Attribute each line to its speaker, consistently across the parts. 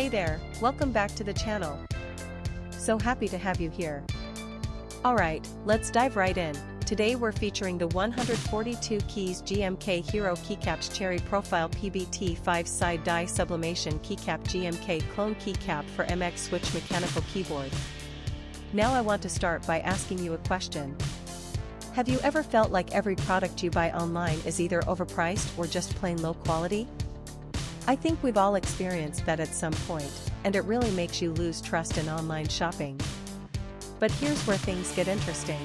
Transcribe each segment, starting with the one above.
Speaker 1: Hey there, welcome back to the channel. So happy to have you here. Alright, let's dive right in. Today we're featuring the 142 keys GMK Hero Keycaps Cherry Profile PBT 5-side die sublimation Keycap GMK clone keycap for MX switch mechanical keyboard. Now I want to start by asking you a question. Have you ever felt like every product you buy online is either overpriced or just plain low quality? I think we've all experienced that at some point, and it really makes you lose trust in online shopping. But here's where things get interesting.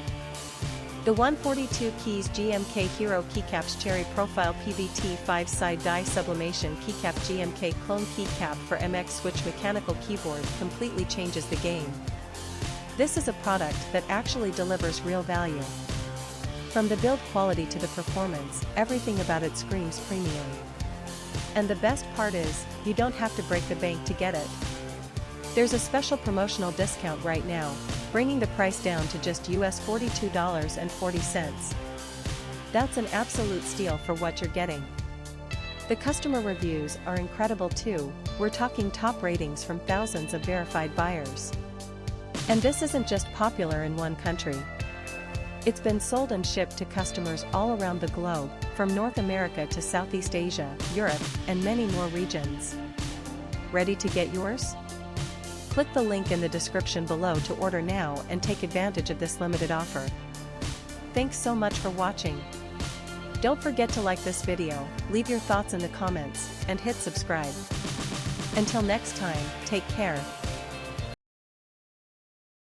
Speaker 1: The 142 keys GMK Hero Keycaps Cherry Profile PBT 5-side die sublimation Keycap GMK clone keycap for MX switch mechanical keyboard completely changes the game. This is a product that actually delivers real value. From the build quality to the performance, everything about it screams premium. And the best part is, you don't have to break the bank to get it. There's a special promotional discount right now, bringing the price down to just US $42.40. That's an absolute steal for what you're getting. The customer reviews are incredible too, we're talking top ratings from thousands of verified buyers. And this isn't just popular in one country. It's been sold and shipped to customers all around the globe, from North America to Southeast Asia, Europe, and many more regions. Ready to get yours? Click the link in the description below to order now and take advantage of this limited offer. Thanks so much for watching. Don't forget to like this video, leave your thoughts in the comments, and hit subscribe. Until next time, take care.